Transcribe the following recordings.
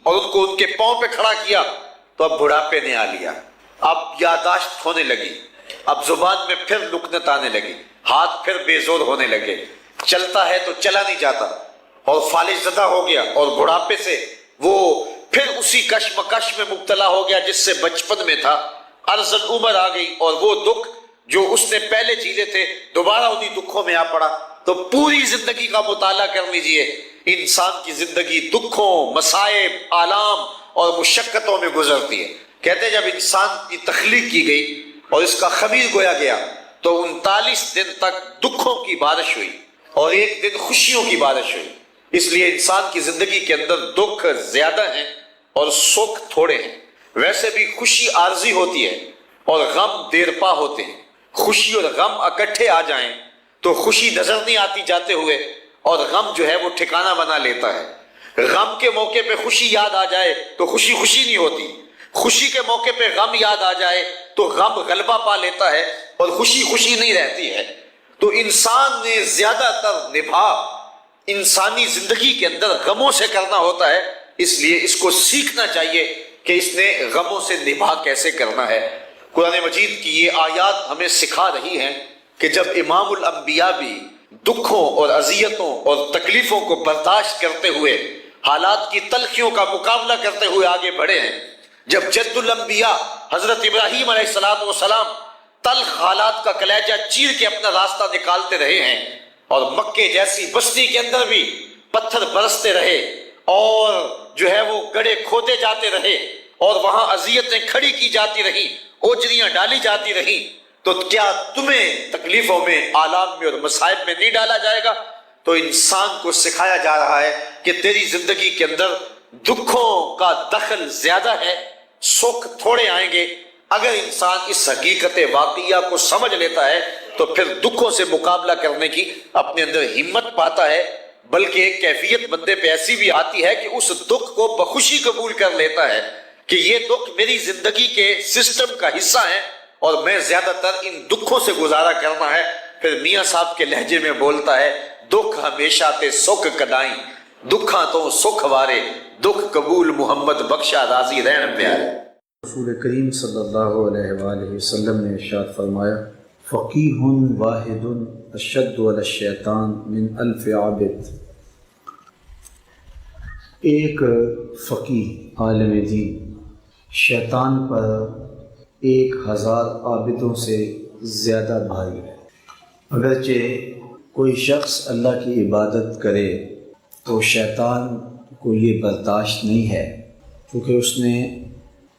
اور ان کو ان کے پاؤں پہ کھڑا کیا تو اب بڑھاپے نے آ لیا، اب یادداشت ہونے لگی، اب زبان میں پھر لکنت آنے لگی، ہاتھ پھر بے زور ہونے لگے، چلتا ہے تو چلا نہیں جاتا اور فالج زدہ ہو گیا، اور بڑھاپے سے وہ پھر اسی کشمکش میں مبتلا ہو گیا جس سے بچپن میں تھا۔ ارذل عمر آ گئی اور وہ دکھ جو اس نے پہلے جھیلے تھے دوبارہ انہی دکھوں میں آ پڑا۔ تو پوری زندگی کا مطالعہ کر لیجئے، انسان کی زندگی دکھوں، مصائب، آلام اور مشقتوں میں گزرتی ہے۔ کہتے ہیں جب انسان کی تخلیق کی گئی اور اس کا خمیر گویا گیا تو 39 دن تک دکھوں کی بارش ہوئی اور ایک دن خوشیوں کی بارش ہوئی۔ اس لیے انسان کی زندگی کے اندر دکھ زیادہ ہیں اور سکھ تھوڑے ہیں۔ ویسے بھی خوشی عارضی ہوتی ہے اور غم دیر پا ہوتے ہیں۔ خوشی اور غم اکٹھے آ جائیں تو خوشی نظر نہیں آتی جاتے ہوئے، اور غم جو ہے وہ ٹھکانہ بنا لیتا ہے۔ غم کے موقع پہ خوشی یاد آ جائے تو خوشی خوشی نہیں ہوتی، خوشی کے موقع پہ غم یاد آ جائے تو غم غلبہ پا لیتا ہے اور خوشی خوشی نہیں رہتی ہے۔ تو انسان نے زیادہ تر نبھا انسانی زندگی کے اندر غموں سے کرنا ہوتا ہے، اس لیے اس کو سیکھنا چاہیے کہ اس نے غموں سے نبھا کیسے کرنا ہے۔ قرآن مجید کی یہ آیات ہمیں سکھا رہی ہیں کہ جب امام الانبیاء بھی دکھوں اور اذیتوں اور تکلیفوں کو برداشت کرتے ہوئے، حالات کی تلخیوں کا مقابلہ کرتے ہوئے آگے بڑھے ہیں، جب جد الانبیاء حضرت ابراہیم علیہ السلام تلخ حالات کا کلیجہ چیر کے اپنا راستہ نکالتے رہے ہیں، اور مکے جیسی بستی کے اندر بھی پتھر برستے رہے اور جو ہے وہ گڑھے کھودے جاتے رہے اور وہاں اذیتیں کھڑی کی جاتی رہیں، اوجریاں ڈالی جاتی رہیں، تو کیا تمہیں تکلیفوں میں، آلام میں اور مصائب میں نہیں ڈالا جائے گا؟ تو انسان کو سکھایا جا رہا ہے کہ تیری زندگی کے اندر دکھوں کا دخل زیادہ ہے، سکھ تھوڑے آئیں گے۔ اگر انسان اس حقیقت واقعہ کو سمجھ لیتا ہے تو پھر دکھوں سے مقابلہ کرنے کی اپنے اندر ہمت پاتا ہے، بلکہ ایک کیفیت بندے پہ ایسی بھی آتی ہے کہ اس دکھ کو بخوشی قبول کر لیتا ہے کہ یہ دکھ میری زندگی کے سسٹم کا حصہ ہے اور میں زیادہ تر ان دکھوں سے گزارا کرنا ہے۔ پھر میاں صاحب کے لہجے میں بولتا ہے، دکھ ہمیشہ تے سکھ کدائیں، دکھاں تو سکھ وارے، دکھ قبول محمد بخشا راضی رہن پیارے۔ رسول کریم صلی اللہ علیہ وآلہ وسلم نے ارشاد فرمایا، فقیہ واحد اشد علی الشیطان من الف عابد۔ ایک فقیہ عالم دین شیطان پر 1000 عابدوں سے زیادہ بھاری ہے۔ اگرچہ کوئی شخص اللہ کی عبادت کرے تو شیطان کو یہ برداشت نہیں ہے، کیونکہ اس نے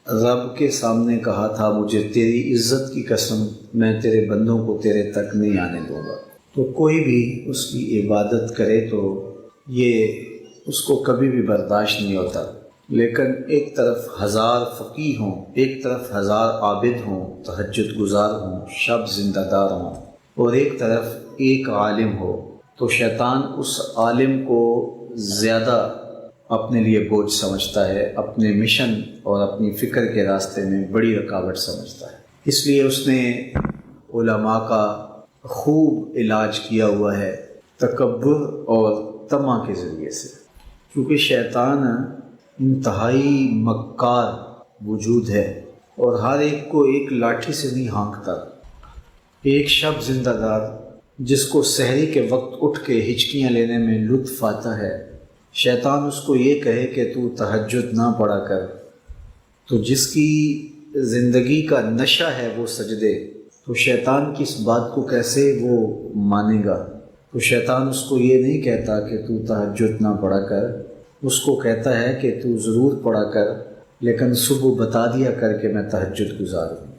رب کے سامنے کہا تھا، مجھے تیری عزت کی قسم میں تیرے بندوں کو تیرے تک نہیں آنے دوں گا۔ تو کوئی بھی اس کی عبادت کرے تو یہ اس کو کبھی بھی برداشت نہیں ہوتا۔ لیکن ایک طرف 1000 فقیہ ہوں، ایک طرف 1000 عابد ہوں، تہجد گزار ہوں، شب زندہ دار ہوں، اور ایک طرف ایک عالم ہو، تو شیطان اس عالم کو زیادہ اپنے لیے بوجھ سمجھتا ہے، اپنے مشن اور اپنی فکر کے راستے میں بڑی رکاوٹ سمجھتا ہے۔ اس لیے اس نے علماء کا خوب علاج کیا ہوا ہے تکبر اور طمع کے ذریعے سے، کیونکہ شیطان انتہائی مکار وجود ہے اور ہر ایک کو ایک لاٹھی سے نہیں ہانکتا۔ ایک شب زندہ دار جس کو سحری کے وقت اٹھ کے ہچکیاں لینے میں لطف آتا ہے، شیطان اس کو یہ کہے کہ تو تہجد نہ پڑھا کر، تو جس کی زندگی کا نشہ ہے وہ سجدے، تو شیطان کی اس بات کو کیسے وہ مانے گا؟ تو شیطان اس کو یہ نہیں کہتا کہ تو تہجد نہ پڑھا کر، اس کو کہتا ہے کہ تو ضرور پڑھا کر، لیکن صبح بتا دیا کر کہ میں تہجد گزار ہوں۔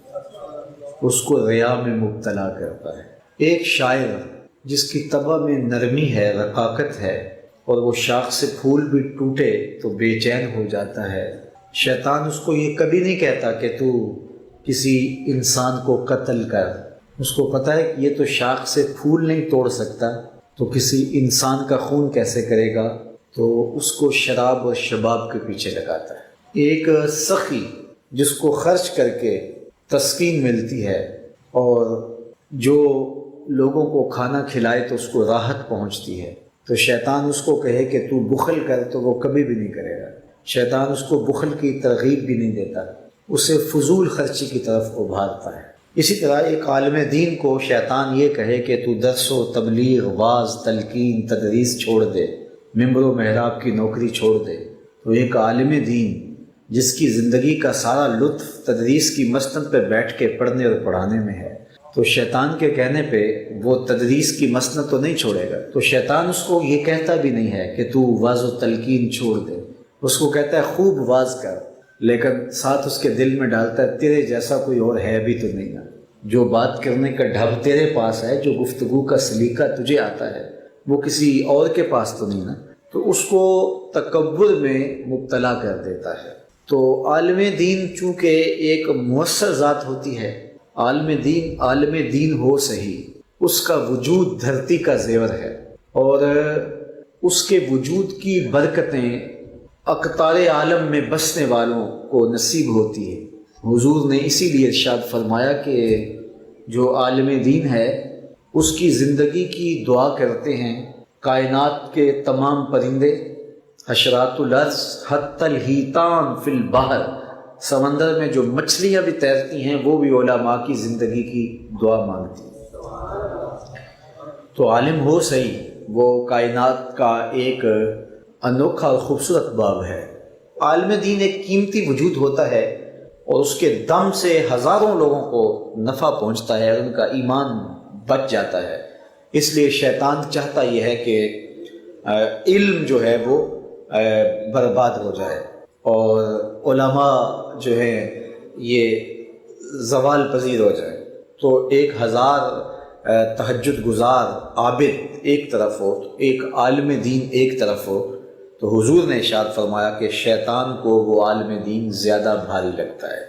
اس کو ریا میں مبتلا کرتا ہے۔ ایک شاعر جس کی طبع میں نرمی ہے، رقاقت ہے، اور وہ شاخ سے پھول بھی ٹوٹے تو بے چین ہو جاتا ہے، شیطان اس کو یہ کبھی نہیں کہتا کہ تو کسی انسان کو قتل کر۔ اس کو پتہ ہے کہ یہ تو شاخ سے پھول نہیں توڑ سکتا، تو کسی انسان کا خون کیسے کرے گا؟ تو اس کو شراب اور شباب کے پیچھے لگاتا ہے۔ ایک سخی جس کو خرچ کر کے تسکین ملتی ہے اور جو لوگوں کو کھانا کھلائے تو اس کو راحت پہنچتی ہے، تو شیطان اس کو کہے کہ تو بخل کر، تو وہ کبھی بھی نہیں کرے گا۔ شیطان اس کو بخل کی ترغیب بھی نہیں دیتا، اسے فضول خرچی کی طرف ابھارتا ہے۔ اسی طرح ایک عالم دین کو شیطان یہ کہے کہ تو درس و تبلیغ، واعظ، تلقین، تدریس چھوڑ دے، ممبر و محراب کی نوکری چھوڑ دے، تو ایک عالم دین جس کی زندگی کا سارا لطف تدریس کی مسند پہ بیٹھ کے پڑھنے اور پڑھانے میں ہے، تو شیطان کے کہنے پہ وہ تدریس کی مسند تو نہیں چھوڑے گا۔ تو شیطان اس کو یہ کہتا بھی نہیں ہے کہ تو واعظ و تلقین چھوڑ دے، اس کو کہتا ہے خوب واعظ کر، لیکن ساتھ اس کے دل میں ڈالتا ہے تیرے جیسا کوئی اور ہے بھی تو نہیں نا، جو بات کرنے کا ڈھب تیرے پاس ہے، جو گفتگو کا سلیقہ تجھے آتا ہے، وہ کسی اور کے پاس تو نہیں نا۔ تو اس کو تکبر میں مبتلا کر دیتا ہے۔ تو عالم دین چونکہ ایک مؤثر ذات ہوتی ہے، عالم دین ہو صحیح، اس کا وجود دھرتی کا زیور ہے، اور اس کے وجود کی برکتیں اقطار عالم میں بسنے والوں کو نصیب ہوتی ہے۔ حضور نے اسی لیے ارشاد فرمایا کہ جو عالم دین ہے اس کی زندگی کی دعا کرتے ہیں کائنات کے تمام پرندے، حشرات الارض حتی الحیتان فی البحر، سمندر میں جو مچھلیاں بھی تیرتی ہیں وہ بھی علماء کی زندگی کی دعا مانگتی ہیں۔ تو عالم ہو صحیح، وہ کائنات کا ایک انوکھا اور خوبصورت باب ہے۔ عالم دین ایک قیمتی وجود ہوتا ہے اور اس کے دم سے ہزاروں لوگوں کو نفع پہنچتا ہے اور ان کا ایمان بچ جاتا ہے۔ اس لیے شیطان چاہتا یہ ہے کہ علم جو ہے وہ برباد ہو جائے اور علماء جو ہے یہ زوال پذیر ہو جائے۔ تو 1000 تہجد گزار عابد ایک طرف ہو، ایک عالم دین ایک طرف ہو، تو حضور نے ارشاد فرمایا کہ شیطان کو وہ عالم دین زیادہ بھاری لگتا ہے،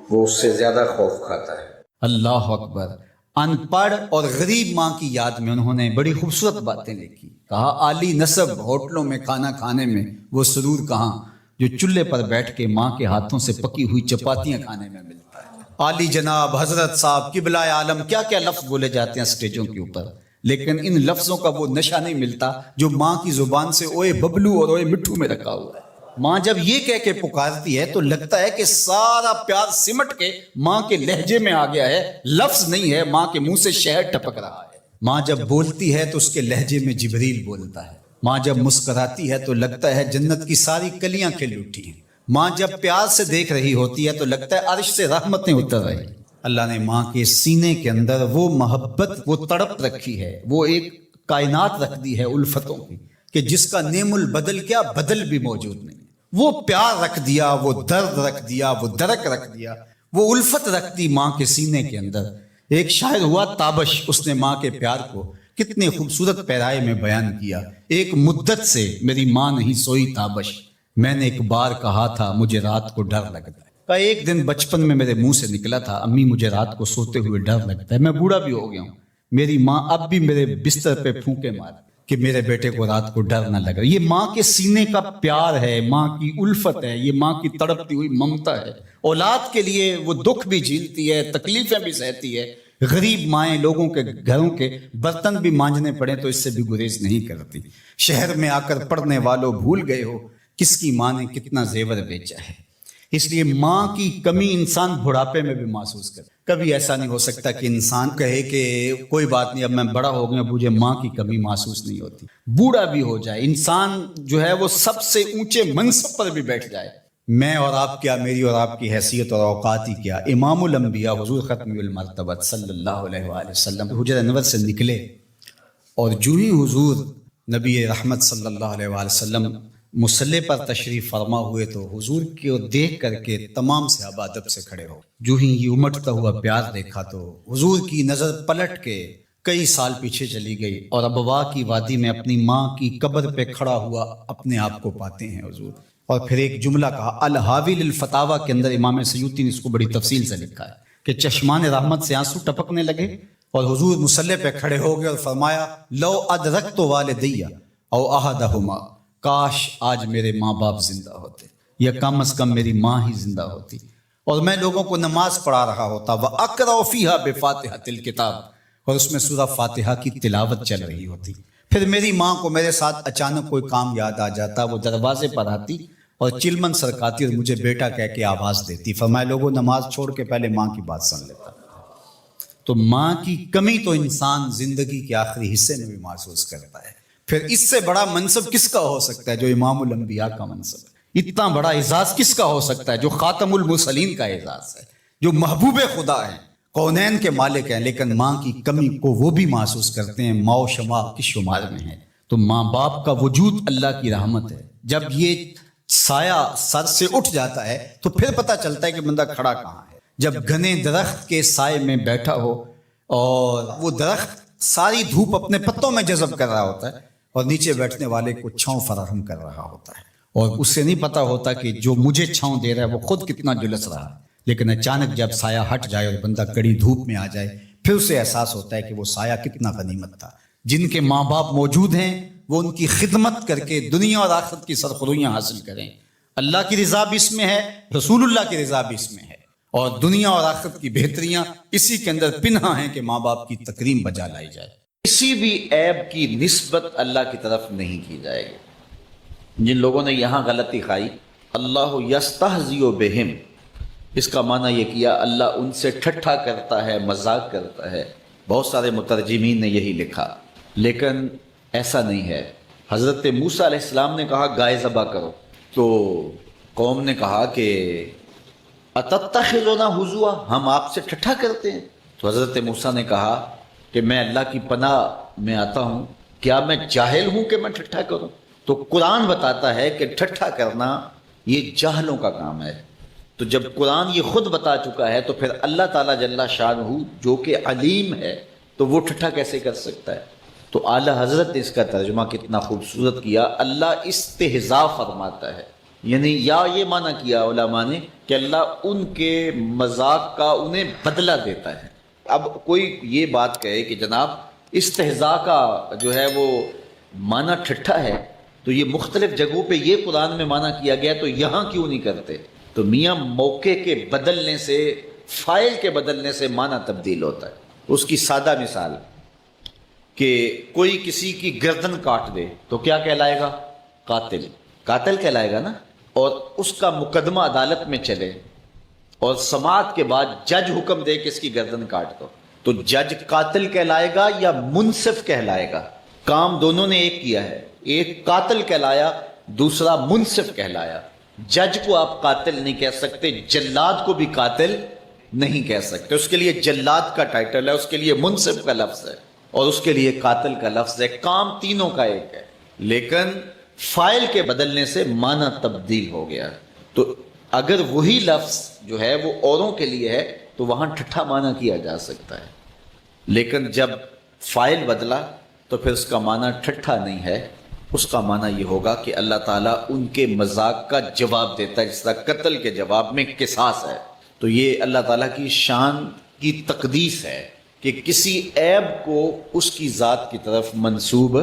وہ اس سے زیادہ خوف کھاتا ہے۔ اللہ اکبر۔ ان پڑھ اور غریب ماں کی یاد میں انہوں نے بڑی خوبصورت باتیں لکھی۔ کہا عالی نسب ہوٹلوں میں کھانا کھانے میں وہ سرور کہاں جو چولہے پر بیٹھ کے ماں کے ہاتھوں سے پکی ہوئی چپاتیاں کھانے میں ملتا ہے۔ عالی جناب، حضرت صاحب، قبلہ عالم، کیا کیا لفظ بولے جاتے ہیں سٹیجوں کے اوپر، لیکن ان لفظوں کا وہ نشہ نہیں ملتا جو ماں کی زبان سے اوئے ببلو اور اوئے مٹھو میں رکھا ہوا ہے۔ ماں جب یہ کہہ کے پکارتی ہے تو لگتا ہے کہ سارا پیار سمٹ کے ماں کے لہجے میں آ گیا ہے، لفظ نہیں ہے، ماں کے منہ سے شہد ٹپک رہا ہے۔ ماں جب بولتی ہے تو اس کے لہجے میں جبریل بولتا ہے۔ ماں جب مسکراتی ہے تو لگتا ہے جنت کی ساری کلیاں کھل اٹھی ہیں۔ ماں جب پیار سے دیکھ رہی ہوتی ہے تو لگتا ہے عرش سے رحمتیں اتر رہی۔ اللہ نے ماں کے سینے کے اندر وہ محبت، وہ تڑپ رکھی ہے، وہ ایک کائنات رکھ دی ہے الفتوں کی کہ جس کا نعم البدل کیا بدل بھی موجود نہیں۔ وہ پیار رکھ دیا، وہ درد رکھ دیا، وہ درک رکھ دیا، وہ الفت رکھ دی ماں کے سینے کے اندر۔ ایک شاعر ہوا تابش، اس نے ماں کے پیار کو کتنے خوبصورت پیرائے میں بیان کیا۔ ایک مدت سے میری ماں نہیں سوئی تابش، میں نے ایک بار کہا تھا مجھے رات کو ڈر لگتا ہے۔ کا ایک دن بچپن میں میرے منہ سے نکلا تھا امی مجھے رات کو سوتے ہوئے ڈر لگتا ہے۔ میں بوڑھا بھی ہو گیا ہوں، میری ماں اب بھی میرے بستر پہ پھونکے مار کہ میرے بیٹے کو رات کو ڈر نہ لگے۔ یہ ماں کے سینے کا پیار ہے، ماں کی الفت ہے، یہ ماں کی تڑپتی ہوئی ممتا ہے۔ اولاد کے لیے وہ دکھ بھی جھیلتی ہے، تکلیفیں بھی سہتی ہے۔ غریب مائیں لوگوں کے گھروں کے برتن بھی مانجنے پڑے تو اس سے بھی گریز نہیں کرتی۔ شہر میں آ کر پڑھنے والوں بھول گئے ہو کس کی ماں نے کتنا زیور بیچا ہے۔ اس لیے ماں کی کمی انسان بڑھاپے میں بھی محسوس کرے۔ کبھی ایسا نہیں ہو سکتا کہ انسان کہے کہ کوئی بات نہیں، اب میں بڑا ہو گیا، مجھے ماں کی کمی محسوس نہیں ہوتی۔ بوڑھا بھی ہو جائے انسان جو ہے وہ سب سے اونچے منصب پر بھی بیٹھ جائے، میں اور آپ کیا، میری اور آپ کی حیثیت اور اوقات ہی کیا۔ امام الانبیاء حضور ختم المرتبہ صلی اللہ علیہ وآلہ وسلم حجرہ انور سے نکلے اور جو ہی حضور نبی رحمت صلی اللہ علیہ وآلہ وسلم مصلی پر تشریف فرما ہوئے تو حضور کو دیکھ کر کے تمام صحابہ ادب سے کھڑے ہو۔ جو ہی یہ امٹتا ہوا پیار دیکھا تو حضور کی نظر پلٹ کے کئی سال پیچھے چلی گئی اور ابوا کی وادی میں اپنی ماں کی قبر پہ کھڑا ہوا اپنے آپ کو پاتے ہیں حضور۔ اور پھر ایک جملہ کہا، الحاوی للفتاوی کے اندر امام سیوطی نے اس کو بڑی تفصیل سے لکھا ہے کہ چشمان رحمت سے آنسو ٹپکنے لگے اور حضور مصلی پہ کھڑے ہو گئے اور فرمایا لو ادرکت والدی او احدہما، کاش آج میرے ماں باپ زندہ ہوتے یا کم از کم میری ماں ہی زندہ ہوتی اور میں لوگوں کو نماز پڑھا رہا ہوتا۔ وَأَقْرَأُ فِيهَا بِفَاتِحَةِ الْكِتَابِ، اور اس میں سورہ فاتحہ کی تلاوت چل رہی ہوتی۔ پھر میری ماں کو میرے ساتھ اچانک کوئی کام یاد آ جاتا، وہ دروازے پر آتی اور چلمن سرکاتی اور مجھے بیٹا کہہ کے آواز دیتی. فرمایا لوگوں نماز چھوڑ کے پہلے ماں کی بات سن لیتا. تو ماں کی کمی تو انسان زندگی کے آخری حصے میں بھی محسوس کرتا ہے. پھر اس سے بڑا منصب کس کا ہو سکتا ہے جو امام الانبیاء کا منصب ہے؟ اتنا بڑا اعزاز کس کا ہو سکتا ہے جو خاتم المرسلین کا اعزاز ہے، جو محبوب خدا ہیں، کونین کے مالک ہیں، لیکن ماں کی کمی کو وہ بھی محسوس کرتے ہیں. ماں و شمع کی شمار میں ہے. تو ماں باپ کا وجود اللہ کی رحمت ہے. جب یہ سایہ سر سے اٹھ جاتا ہے تو پھر پتہ چلتا ہے کہ بندہ کھڑا کہاں ہے. جب گھنے درخت کے سائے میں بیٹھا ہو اور وہ درخت ساری دھوپ اپنے پتوں میں جذب کر رہا ہوتا ہے اور نیچے بیٹھنے والے کو چھاؤں فراہم کر رہا ہوتا ہے، اور اس سے نہیں پتا ہوتا کہ جو مجھے چھاؤں دے رہا ہے وہ خود کتنا جلس رہا ہے. لیکن اچانک جب سایہ ہٹ جائے اور بندہ کڑی دھوپ میں آ جائے پھر اسے احساس ہوتا ہے کہ وہ سایہ کتنا غنیمت تھا. جن کے ماں باپ موجود ہیں وہ ان کی خدمت کر کے دنیا اور آخرت کی سرخرویاں حاصل کریں. اللہ کی رضا بھی اس میں ہے، رسول اللہ کی رضا بھی اس میں ہے، اور دنیا اور آخرت کی بہتریاں اسی کے اندر پنہاں ہیں کہ ماں باپ کی تکریم بجا لائی جائے. کسی بھی عیب کی نسبت اللہ کی طرف نہیں کی جائے گی. جن لوگوں نے یہاں غلطی کھائی اللہ یستہزئ بہم، اس کا معنی یہ کیا اللہ ان سے ٹھٹھا کرتا ہے، مذاق کرتا ہے. بہت سارے مترجمین نے یہی لکھا، لیکن ایسا نہیں ہے. حضرت موسیٰ علیہ السلام نے کہا گائے ذبح کرو، تو قوم نے کہا کہ اتتخذنا ہزوا، ہم آپ سے ٹھٹھا کرتے ہیں. تو حضرت موسیٰ نے کہا کہ میں اللہ کی پناہ میں آتا ہوں، کیا میں جاہل ہوں کہ میں ٹھٹھا کروں؟ تو قرآن بتاتا ہے کہ ٹھٹھا کرنا یہ جاہلوں کا کام ہے. تو جب قرآن یہ خود بتا چکا ہے تو پھر اللہ تعالیٰ جل شانہ جو کہ علیم ہے تو وہ ٹھٹھا کیسے کر سکتا ہے؟ تو اعلیٰ حضرت نے اس کا ترجمہ کتنا خوبصورت کیا. اللہ استہزاء فرماتا ہے، یعنی یا یہ معنی کیا علماء نے کہ اللہ ان کے مذاق کا انہیں بدلہ دیتا ہے. اب کوئی یہ بات کہے کہ جناب استہزاء کا جو ہے وہ معنی ٹھٹھا ہے، تو یہ مختلف جگہوں پہ یہ قرآن میں معنی کیا گیا تو یہاں کیوں نہیں کرتے؟ تو میاں موقع کے بدلنے سے، فاعل کے بدلنے سے معنی تبدیل ہوتا ہے. اس کی سادہ مثال کہ کوئی کسی کی گردن کاٹ دے تو کیا کہلائے گا؟ قاتل. قاتل کہلائے گا نا. اور اس کا مقدمہ عدالت میں چلے اور سماعت کے بعد جج حکم دے کہ اس کی گردن کاٹ دو، تو جج قاتل کہلائے گا یا منصف کہلائے گا؟ کام دونوں نے ایک کیا ہے، ایک قاتل کہلایا، دوسرا منصف کہلایا. جج کو آپ قاتل نہیں کہہ سکتے، جلاد کو بھی قاتل نہیں کہہ سکتے. اس کے لیے جلاد کا ٹائٹل ہے، اس کے لیے منصف کا لفظ ہے، اور اس کے لیے قاتل کا لفظ ہے. کام تینوں کا ایک ہے، لیکن فاعل کے بدلنے سے معنی تبدیل ہو گیا. تو اگر وہی لفظ جو ہے وہ اوروں کے لیے ہے تو وہاں ٹھٹھا معنی کیا جا سکتا ہے، لیکن جب فاعل بدلا تو پھر اس کا معنی ٹھٹھا نہیں ہے. اس کا معنی یہ ہوگا کہ اللہ تعالیٰ ان کے مذاق کا جواب دیتا ہے، جس طرح قتل کے جواب میں قصاص ہے. تو یہ اللہ تعالیٰ کی شان کی تقدیس ہے کہ کسی عیب کو اس کی ذات کی طرف منسوب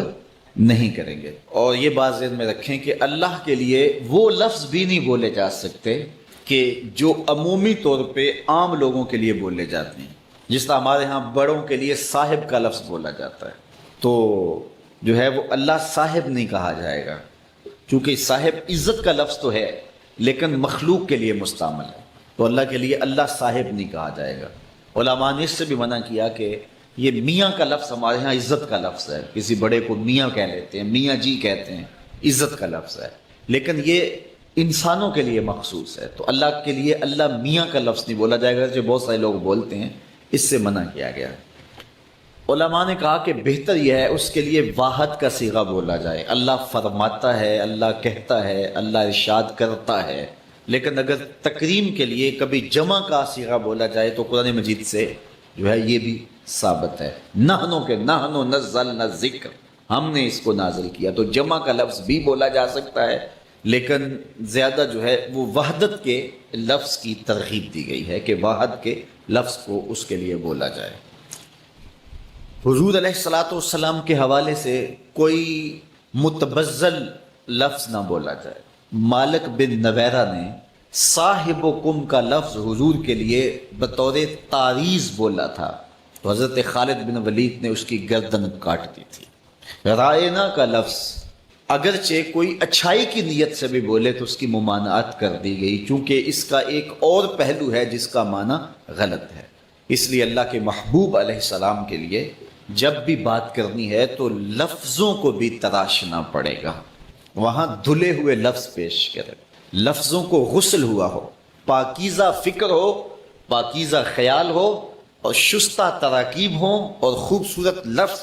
نہیں کریں گے. اور یہ بات ذہن میں رکھیں کہ اللہ کے لیے وہ لفظ بھی نہیں بولے جا سکتے کہ جو عمومی طور پہ عام لوگوں کے لیے بولے جاتے ہیں. جس طرح ہمارے ہاں بڑوں کے لیے صاحب کا لفظ بولا جاتا ہے، تو جو ہے وہ اللہ صاحب نہیں کہا جائے گا، چونکہ صاحب عزت کا لفظ تو ہے لیکن مخلوق کے لیے مستعمل ہے. تو اللہ کے لیے اللہ صاحب نہیں کہا جائے گا. علماء نے اس سے بھی منع کیا کہ یہ میاں کا لفظ ہمارے ہاں عزت کا لفظ ہے، کسی بڑے کو میاں کہہ لیتے ہیں، میاں جی کہتے ہیں، عزت کا لفظ ہے، لیکن یہ انسانوں کے لیے مخصوص ہے. تو اللہ کے لیے اللہ میاں کا لفظ نہیں بولا جائے گا، جو بہت سارے لوگ بولتے ہیں. اس سے منع کیا گیا. علماء نے کہا کہ بہتر یہ ہے اس کے لیے واحد کا صیغہ بولا جائے. اللہ فرماتا ہے، اللہ کہتا ہے، اللہ ارشاد کرتا ہے. لیکن اگر تکریم کے لیے کبھی جمع کا صیغہ بولا جائے تو قرآن مجید سے جو ہے یہ بھی ثابت ہے. نحنو کے نحنو نزلنا ذکر، ہم نے اس کو نازل کیا. تو جمع کا لفظ بھی بولا جا سکتا ہے، لیکن زیادہ جو ہے وہ وحدت کے لفظ کی ترغیب دی گئی ہے کہ واحد کے لفظ کو اس کے لیے بولا جائے. حضور علیہ الصلاۃ والسلام کے حوالے سے کوئی متبذل لفظ نہ بولا جائے. مالک بن نویرہ نے صاحبکم کا لفظ حضور کے لیے بطور تعریض بولا تھا، تو حضرت خالد بن ولید نے اس کی گردن کاٹ دی تھی. رائنا کا لفظ اگرچہ کوئی اچھائی کی نیت سے بھی بولے تو اس کی ممانعت کر دی گئی، چونکہ اس کا ایک اور پہلو ہے جس کا معنی غلط ہے۔ اس لیے اللہ کے محبوب علیہ السلام کے لیے جب بھی بات کرنی ہے تو لفظوں کو بھی تراشنا پڑے گا، وہاں دھلے ہوئے لفظ پیش کرے، لفظوں کو غسل ہوا ہو، پاکیزہ فکر ہو، پاکیزہ خیال ہو، اور شستہ تراکیب ہوں، اور خوبصورت لفظ